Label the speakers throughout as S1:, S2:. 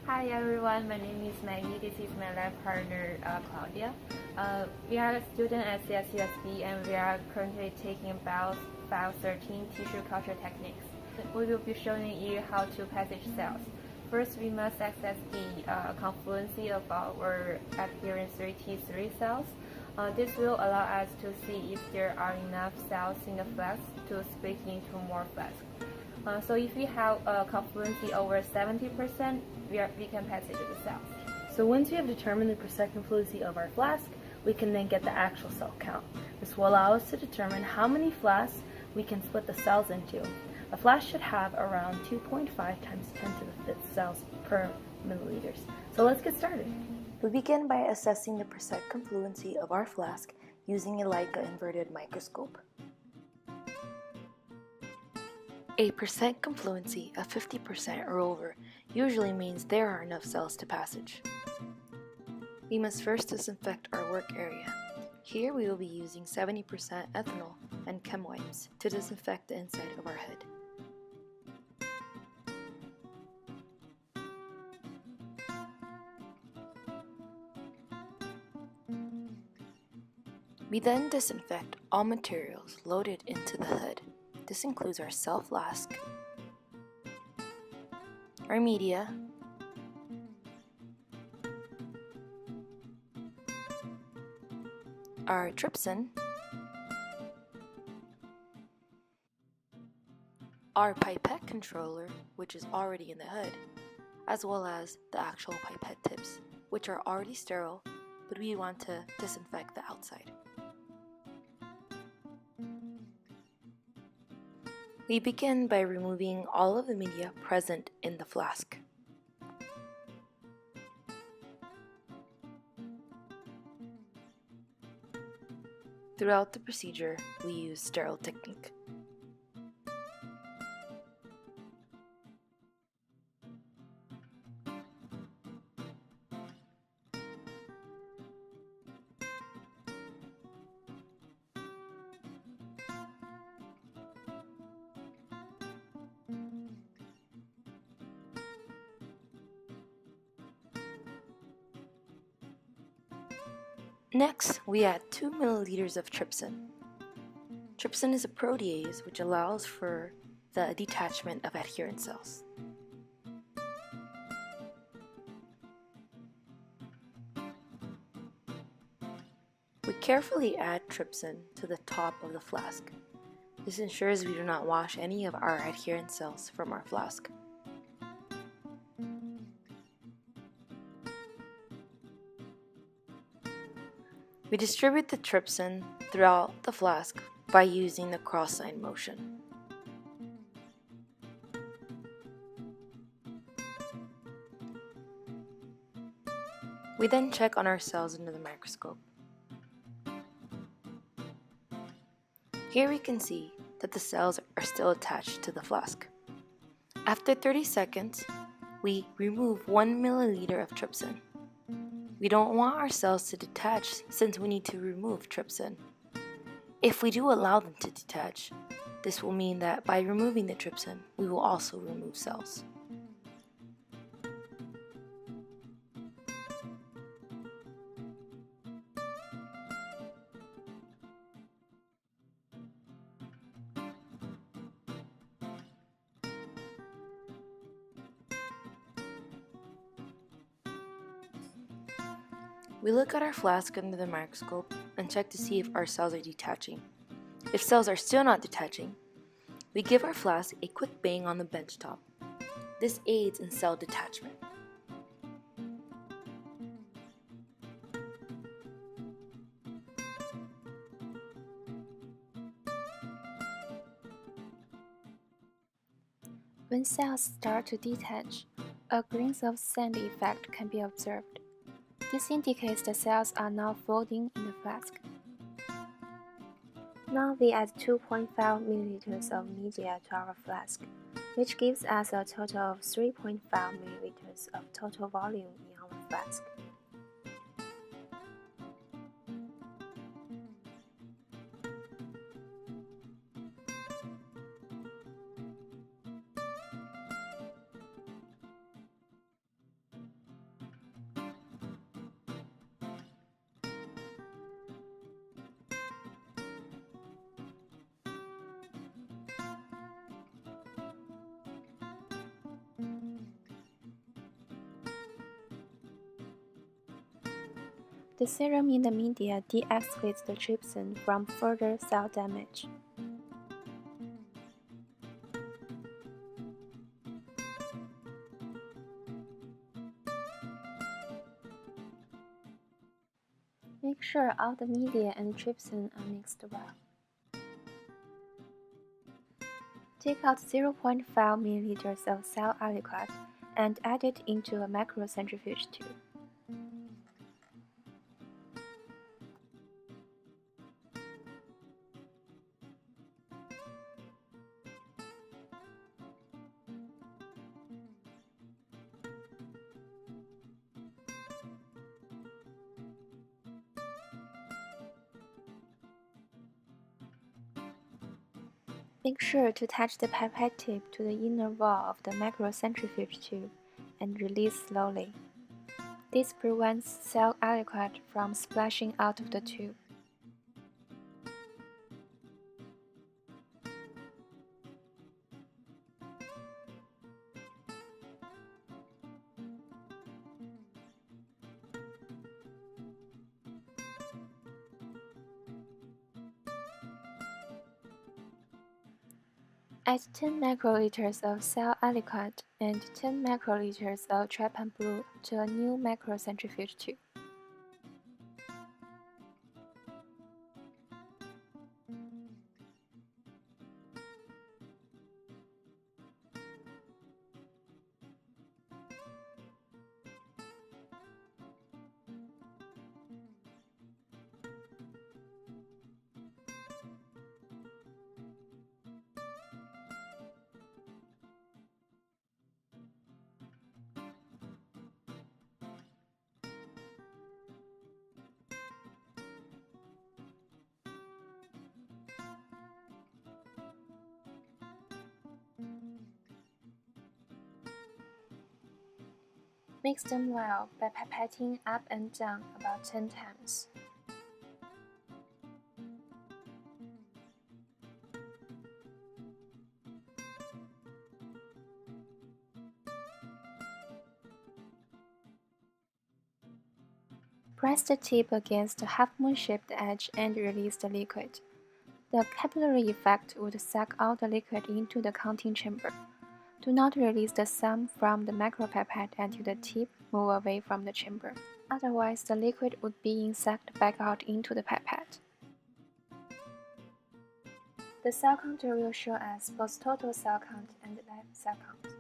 S1: Hi everyone, my name is Maggie. This is my lab partner Claudia. We are a student at CSUSB and we are currently taking about 13 tissue culture techniques. We will be showing you how to passage cells. First, we must access the confluency of our adherent 3T3 cells. This will allow us to see if there are enough cells in the flask to split into more flasks. So if we have a confluency over 70%, we can passage the cells.
S2: So once we have determined the percent confluency of our flask, we can then get the actual cell count. This will allow us to determine how many flasks we can split the cells into. A flask should have around 2.5 times 10 to the 5th cells per milliliters. So let's get started. We begin by assessing the percent confluency of our flask using a Leica inverted microscope. A percent confluency of 50% or over usually means there are enough cells to passage. We must first disinfect our work area. Here we will be using 70% ethanol and chem wipes to disinfect the inside of our head. We then disinfect all materials loaded into the hood. This includes our cell flask, our media, our trypsin, our pipette controller, which is already in the hood, as well as the actual pipette tips, which are already sterile, but we want to disinfect the outside. We begin by removing all of the media present in the flask. Throughout the procedure, we use sterile technique. Next, we add 2 milliliters of trypsin. Trypsin is a protease which allows for the detachment of adherent cells. We carefully add trypsin to the top of the flask. This ensures we do not wash any of our adherent cells from our flask. We distribute the trypsin throughout the flask by using the cross-sign motion. We then check on our cells under the microscope. Here we can see that the cells are still attached to the flask. After 30 seconds, we remove 1 milliliter of trypsin. We don't want our cells to detach since we need to remove trypsin. If we do allow them to detach, this will mean that by removing the trypsin, we will also remove cells. We look at our flask under the microscope and check to see if our cells are detaching. If cells are still not detaching, we give our flask a quick bang on the bench top. This aids in cell detachment.
S3: When cells start to detach, a grains of sand effect can be observed. This indicates the cells are now floating in the flask. Now we add 2.5 milliliters of media to our flask, which gives us a total of 3.5 milliliters of total volume in our flask. The serum in the media de-escalates the trypsin from further cell damage. Make sure all the media and trypsin are mixed well. Take out 0.5 ml of cell aliquot and add it into a microcentrifuge tube. Make sure to attach the pipette tip to the inner wall of the microcentrifuge tube and release slowly. This prevents cell aliquot from splashing out of the tube. Add 10 microliters of cell aliquot and 10 microliters of trypan blue to a new microcentrifuge tube. Mix them well by pipetting up and down about 10 times. Press the tip against the half-moon-shaped edge and release the liquid. The capillary effect would suck all the liquid into the counting chamber. Do not release the sum from the micropipette until the tip moves away from the chamber. Otherwise, the liquid would be sucked back out into the pipette. The cell counter will show us both total cell count and live cell count.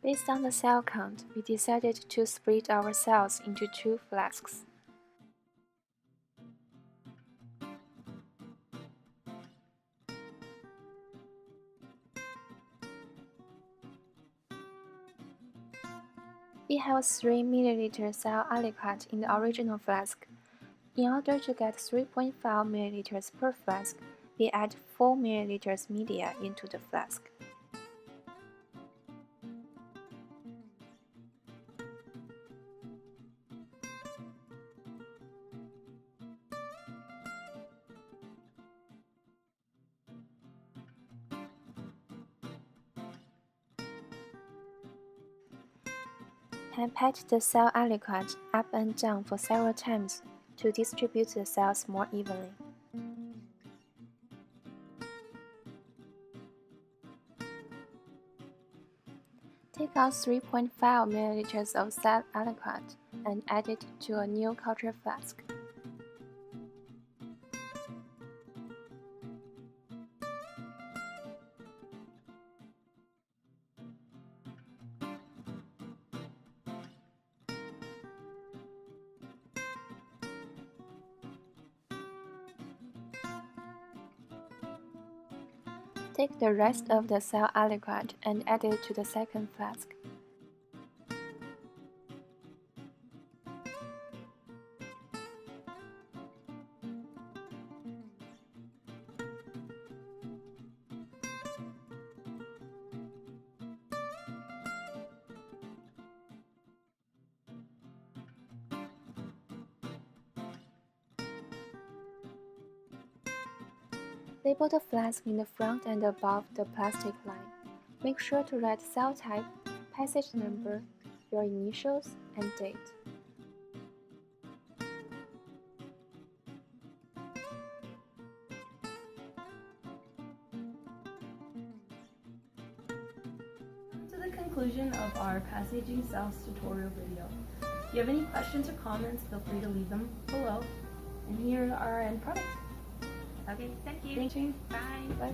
S3: Based on the cell count, we decided to split our cells into 2 flasks. We have 3 ml cell aliquot in the original flask. In order to get 3.5 ml per flask, we add 4 ml media into the flask. Pipette the cell aliquot up and down for several times to distribute the cells more evenly. Take out 3.5 ml of cell aliquot and add it to a new culture flask. Take the rest of the cell aliquot and add it to the second flask. Label the flask in the front and above the plastic line. Make sure to write cell type, passage number, your initials, and date.
S2: To the conclusion of our passaging cells tutorial video. If you have any questions or comments, feel free to leave them below. And here are our end products.
S1: Okay, thank you.
S2: Thank you.
S1: Bye.
S2: Bye.